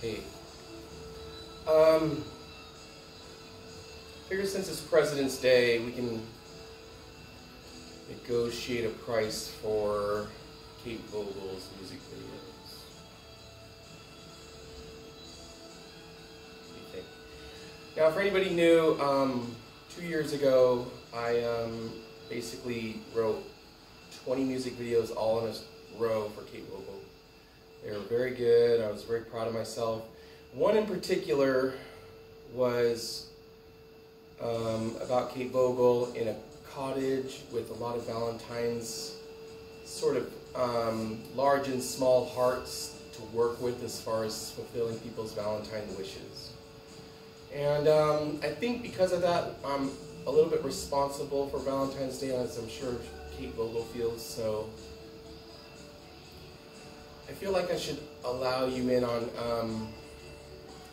Hey. Figure since it's President's Day, we can negotiate a price for Kate Vogel's music videos. What do you think? Now, for anybody new, 2 years ago, I basically wrote 20 music videos all in a row for Kate Vogel. They were very good. I was very proud of myself. One in particular was about Kate Vogel in a cottage with a lot of Valentine's sort of large and small hearts to work with as far as fulfilling people's Valentine wishes. And I think because of that, I'm a little bit responsible for Valentine's Day, as I'm sure Kate Vogel feels. So I feel like I should allow you in on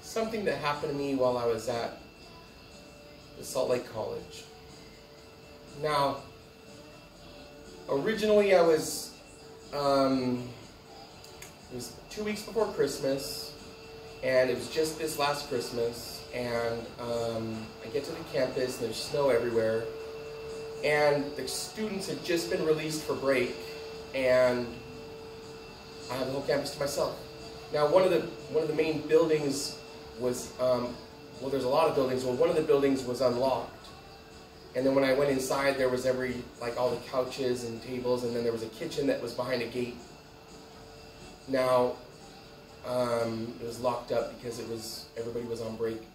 something that happened to me while I was at the Salt Lake College. Now, originally it was 2 weeks before Christmas, and it was just this last Christmas, and I get to the campus and there's snow everywhere, and the students had just been released for break, and I have the whole campus to myself. Now, one of the main buildings was, well, there's a lot of buildings. Well, one of the buildings was unlocked, and then when I went inside, there was all the couches and tables, and then there was a kitchen that was behind a gate. Now, it was locked up because everybody was on break,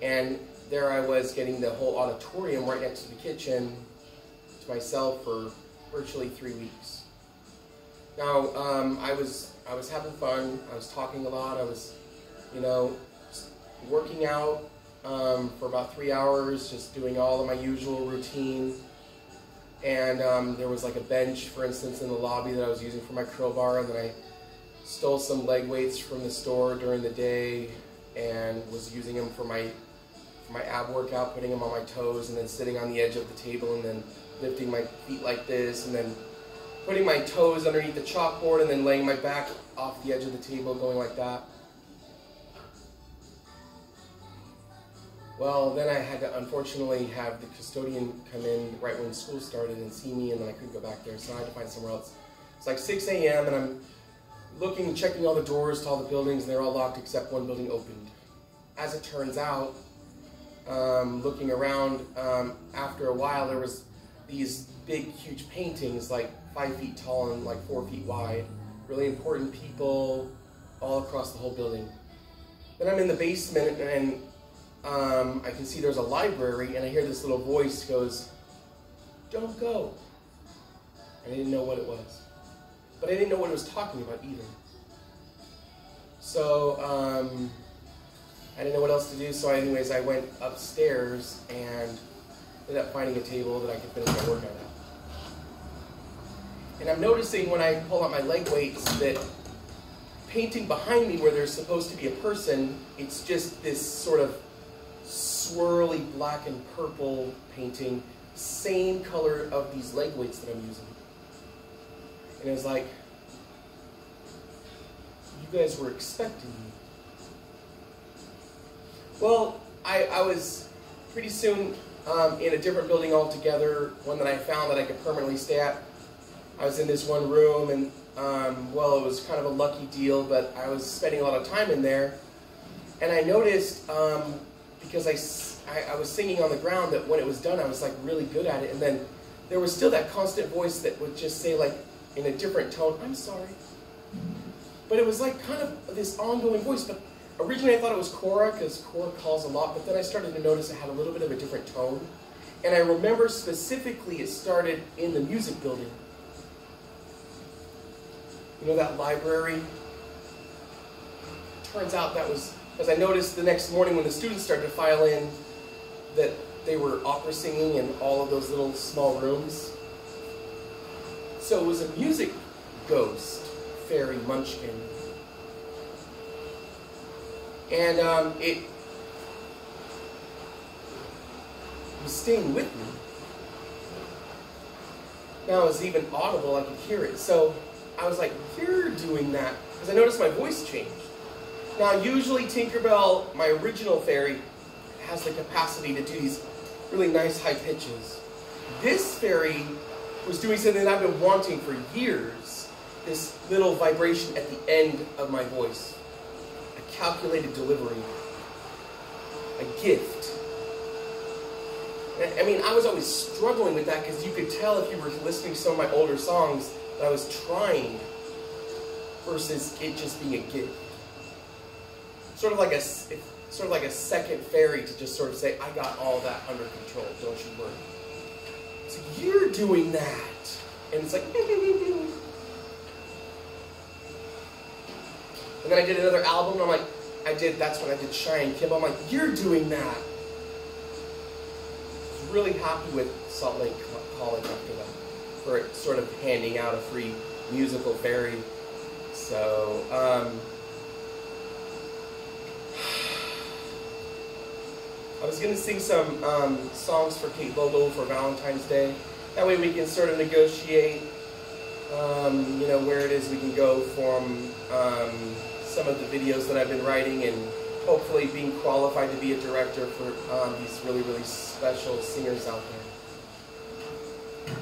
and there I was getting the whole auditorium right next to the kitchen to myself for virtually 3 weeks. Now, I was having fun. I was talking a lot. I was, working out for about 3 hours, just doing all of my usual routine. And there was like a bench, for instance, in the lobby that I was using for my curl bar, and then I stole some leg weights from the store during the day and was using them for my ab workout, putting them on my toes, and then sitting on the edge of the table and then lifting my feet like this, and then putting my toes underneath the chalkboard and then laying my back off the edge of the table, going like that. Well, then I had to unfortunately have the custodian come in right when school started and see me, and then I couldn't go back there, so I had to find somewhere else. It's like 6 a.m. and I'm looking, checking all the doors to all the buildings, and they're all locked except one building opened. As it turns out, looking around, after a while there was these big, huge paintings, like 5 feet tall and like 4 feet wide. Really important people all across the whole building. Then I'm in the basement, and I can see there's a library, and I hear this little voice goes, "Don't go." And I didn't know what it was. But I didn't know what it was talking about either. So I didn't know what else to do, so anyways I went upstairs and ended up finding a table that I could finish my workout at. And I'm noticing when I pull out my leg weights that painting behind me where there's supposed to be a person, it's just this sort of swirly black and purple painting, same color of these leg weights that I'm using. And it was like, you guys were expecting me. Well, I was pretty soon in a different building altogether, one that I found that I could permanently stay at. I was in this one room, and well, it was kind of a lucky deal, but I was spending a lot of time in there. And I noticed, because I was singing on the ground, that when it was done I was like really good at it, and then there was still that constant voice that would just say, like in a different tone, "I'm sorry." But it was like kind of this ongoing voice. But originally I thought it was Cora, because Cora calls a lot, but then I started to notice it had a little bit of a different tone. And I remember specifically it started in the music building. You know that library? Turns out that was, because I noticed the next morning when the students started to file in that they were opera singing in all of those little small rooms. So it was a music ghost, fairy munchkin. And it was staying with me. Now it was even audible, I could hear it. So I was like, "You're doing that," because I noticed my voice changed. Now, usually Tinkerbell, my original fairy, has the capacity to do these really nice high pitches. This fairy was doing something that I've been wanting for years, this little vibration at the end of my voice. A calculated delivery. A gift. I mean, I was always struggling with that because you could tell if you were listening to some of my older songs that I was trying versus it just being a gift. Sort of like a second fairy to just sort of say, I got all that under control, don't you worry. So you're doing that. And it's like, and then I did another album, and I'm like, that's when I did Cheyenne Kimball. I'm like, you're doing that. I was really happy with Salt Lake College after that, for it sort of handing out a free musical fairy. So, I was going to sing some songs for Kate Vogel for Valentine's Day. That way we can sort of negotiate, you know, where it is we can go from some of the videos that I've been writing and hopefully being qualified to be a director for these really, really special singers out there.